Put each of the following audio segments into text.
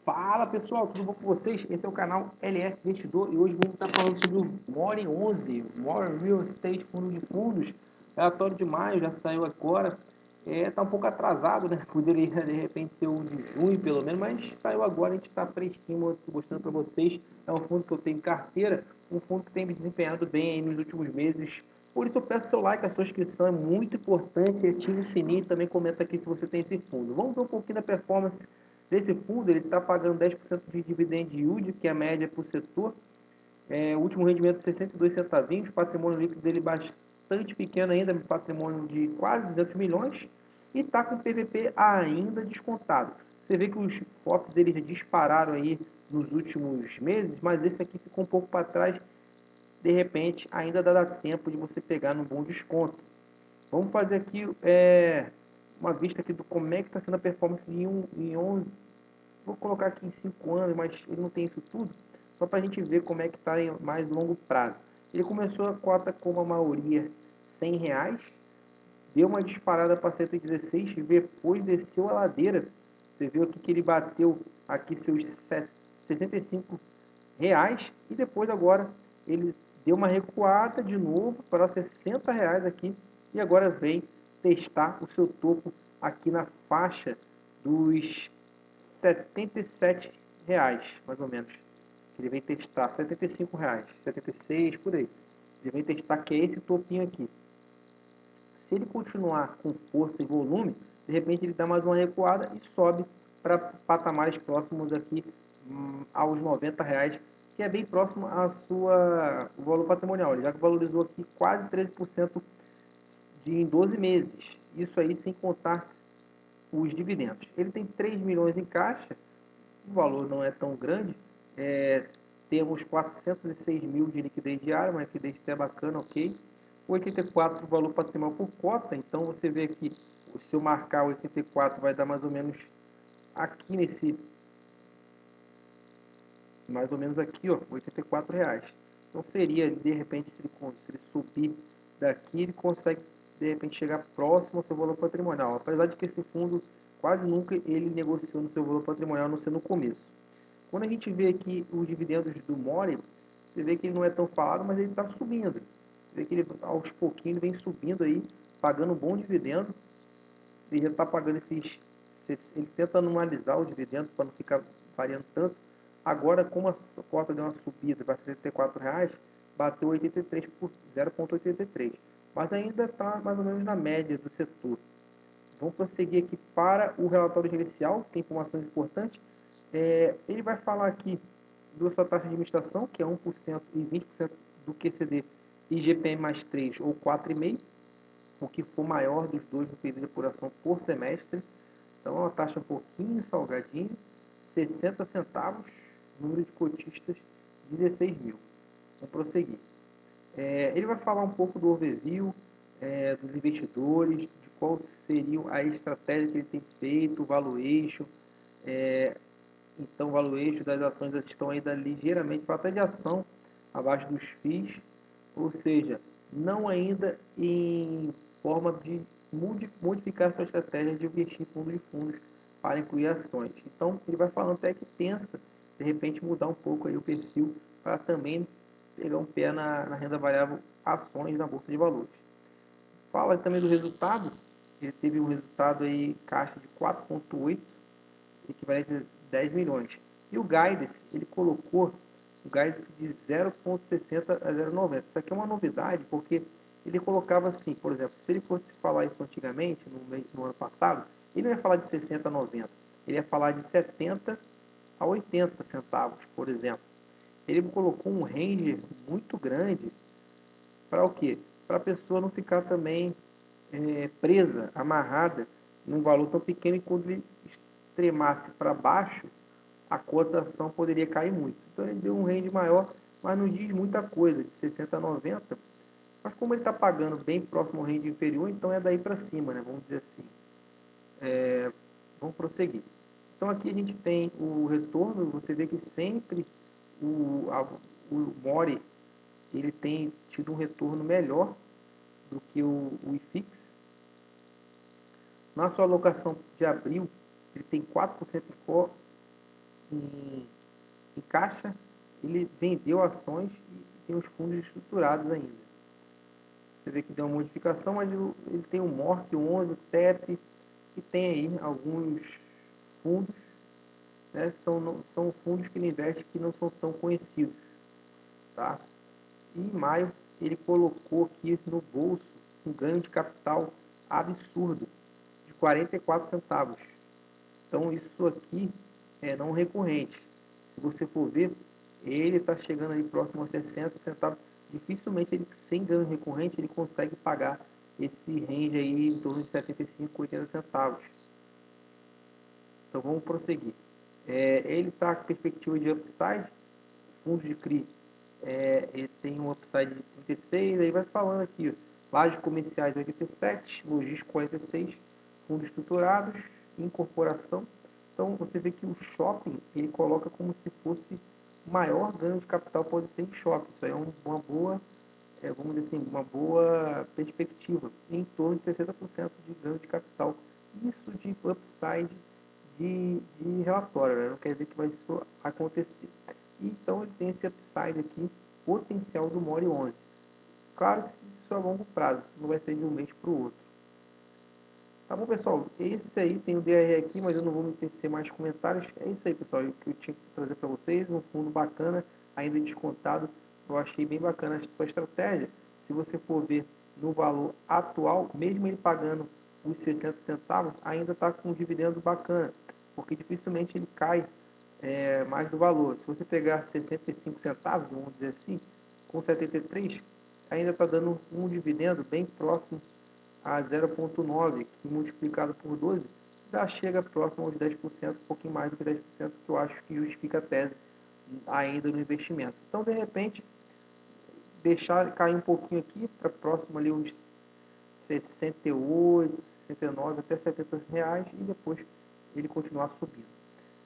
Fala pessoal, tudo bom com vocês? Esse é o canal LF Investidor e hoje vamos estar falando sobre o More 11, More Real Estate Fundo de Fundos. Relatório de maio já saiu agora, está um pouco atrasado, né? Poderia de repente ser o de junho pelo menos, mas saiu agora, a gente está fresquinho, mostrando para vocês. É um fundo que eu tenho em carteira, um fundo que tem me desempenhado bem aí nos últimos meses. Por isso eu peço seu like, a sua inscrição é muito importante, ative o sininho e também comenta aqui se você tem esse fundo. Vamos ver um pouquinho da performance desse fundo. Ele está pagando 10% de dividend yield, que é a média para o setor. O último rendimento de 62 centavinhos, patrimônio líquido dele bastante pequeno ainda, patrimônio de quase 200 milhões, e está com PVP ainda descontado. Você vê que os FOPs eles dispararam aí nos últimos meses, mas esse aqui ficou um pouco para trás. De repente, ainda dá tempo de você pegar num bom desconto. Vamos fazer aqui uma vista aqui do como é que está sendo a performance em 11. Vou colocar aqui em 5 anos, mas ele não tem isso tudo. Só para a gente ver como é que está em mais longo prazo. Ele começou a cota com a maioria R$ 100, deu uma disparada para 116, depois desceu a ladeira. Você viu aqui que ele bateu aqui seus R$ 65 e depois agora ele deu uma recuada de novo para R$ 60 aqui e agora vem testar o seu topo aqui na faixa dos R$ 77, mais ou menos. Ele vem testar R$ 75, 76 por aí. Ele vem testar que é esse topinho aqui. Se ele continuar com força e volume, de repente ele dá mais uma recuada e sobe para patamares próximos aqui aos R$ 90, que é bem próximo a o valor patrimonial. Ele já valorizou aqui quase 13% em 12 meses. Isso aí sem contar os dividendos. Ele tem 3 milhões em caixa, o valor não é tão grande. Temos 406 mil de liquidez diária, uma liquidez até bacana, ok. 84 o valor patrimonial por cota, então você vê aqui, se eu marcar 84 vai dar mais ou menos aqui mais ou menos aqui, ó, R$ 84. Então seria, de repente, se ele subir daqui, ele consegue, de repente, chegar próximo ao seu valor patrimonial. Apesar de que esse fundo quase nunca ele negociou no seu valor patrimonial, a não ser no começo. Quando a gente vê aqui os dividendos do More, você vê que ele não é tão falado, mas ele está subindo. Você vê que ele, aos pouquinhos, vem subindo aí, pagando um bom dividendo. Ele já está pagando ele tenta anualizar o dividendo para não ficar variando tanto. Agora, como a cota deu uma subida para R$ 64, bateu 83 por 0,83. Mas ainda está mais ou menos na média do setor. Vamos prosseguir aqui para o relatório gerencial, que tem informações importantes. Ele vai falar aqui da sua taxa de administração, que é 1% e 20% do QCD IGPM mais 3 ou 4,5%, o que for maior dos dois no período de apuração por semestre. Então é uma taxa um pouquinho salgadinha, 60 centavos, número de cotistas 16 mil. Vamos prosseguir. Ele vai falar um pouco do overview, dos investidores, de qual seria a estratégia que ele tem feito, o valuation. Então, o valuation das ações estão ainda ligeiramente, falta de ação, abaixo dos FIIs, ou seja, não ainda em forma de modificar sua estratégia de investir em fundos de fundos para incluir ações. Então, ele vai falando até que pensa, de repente, mudar um pouco aí o perfil para também pegar um pé na renda variável ações na Bolsa de Valores. Fala também do resultado, ele teve um resultado aí, caixa de 4,8, equivalente a 10 milhões. E o guidance, ele colocou o guidance de 0,60 a 0,90. Isso aqui é uma novidade, porque ele colocava assim, por exemplo, se ele fosse falar isso antigamente, no ano passado, ele não ia falar de 60 a 90, ele ia falar de 70 a 80 centavos, por exemplo. Ele colocou um range muito grande para o quê? Para a pessoa não ficar também presa, amarrada num valor tão pequeno, e quando ele extremasse para baixo, a cotação poderia cair muito. Então ele deu um range maior, mas não diz muita coisa, de 60 a 90. Mas como ele está pagando bem próximo ao range inferior, então é daí para cima, né? Vamos dizer assim. Vamos prosseguir. Então aqui a gente tem o retorno, você vê que sempre o More ele tem tido um retorno melhor do que o IFIX. Na sua alocação de abril, ele tem 4% em core, em caixa, ele vendeu ações e tem os fundos estruturados ainda. Você vê que deu uma modificação, mas ele tem o MORC, o 11, o TEP, e tem aí alguns fundos, né? São fundos que ele investe que não são tão conhecidos. Tá? E em maio ele colocou aqui no bolso um ganho de capital absurdo de 44 centavos. Então isso aqui é não recorrente. Se você for ver, ele está chegando ali próximo a 60 centavos. Dificilmente ele, sem ganho recorrente, ele consegue pagar esse range aí em torno de 75, 80 centavos. Então vamos prosseguir. Ele está com perspectiva de upside, fundo de CRI, ele tem um upside de 36, aí vai falando aqui, lajes comerciais 87, logístico 46, fundos estruturados, incorporação. Então você vê que o shopping ele coloca como se fosse o maior ganho de capital pode ser em shopping. Isso aí é uma boa, vamos dizer assim, uma boa perspectiva, em torno de 60% de ganho de capital. Isso de upside de relatório, né? Não quer dizer que vai isso acontecer. Então ele tem esse upside aqui, potencial do Mori 11. Claro que isso é a longo prazo, não vai ser de um mês para o outro. Tá bom, pessoal? Esse aí tem o DRE aqui, mas eu não vou me tecer mais comentários. É isso aí, pessoal, que eu tinha que trazer para vocês. Um fundo bacana, ainda descontado. Eu achei bem bacana a sua estratégia. Se você for ver no valor atual, mesmo ele pagando os 60 centavos, ainda está com um dividendo bacana, porque dificilmente ele cai mais do valor. Se você pegar 65 centavos, vamos dizer assim, com 73, ainda está dando um dividendo bem próximo a 0,9, que multiplicado por 12, já chega próximo aos 10%, um pouquinho mais do que 10%, que eu acho que justifica a tese ainda no investimento. Então, de repente, deixar cair um pouquinho aqui, para próximo ali uns 68, 69, até 70 reais, e depois ele continuar subindo.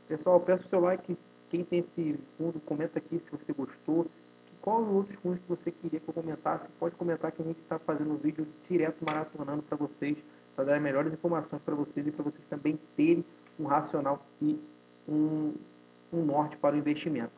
Pessoal, peço o seu like. Quem tem esse fundo, comenta aqui se você gostou. Qual os outros fundos que você queria que eu comentasse? Pode comentar que a gente está fazendo um vídeo direto maratonando para vocês, para dar melhores informações para vocês e para vocês também terem um racional e um norte para o investimento.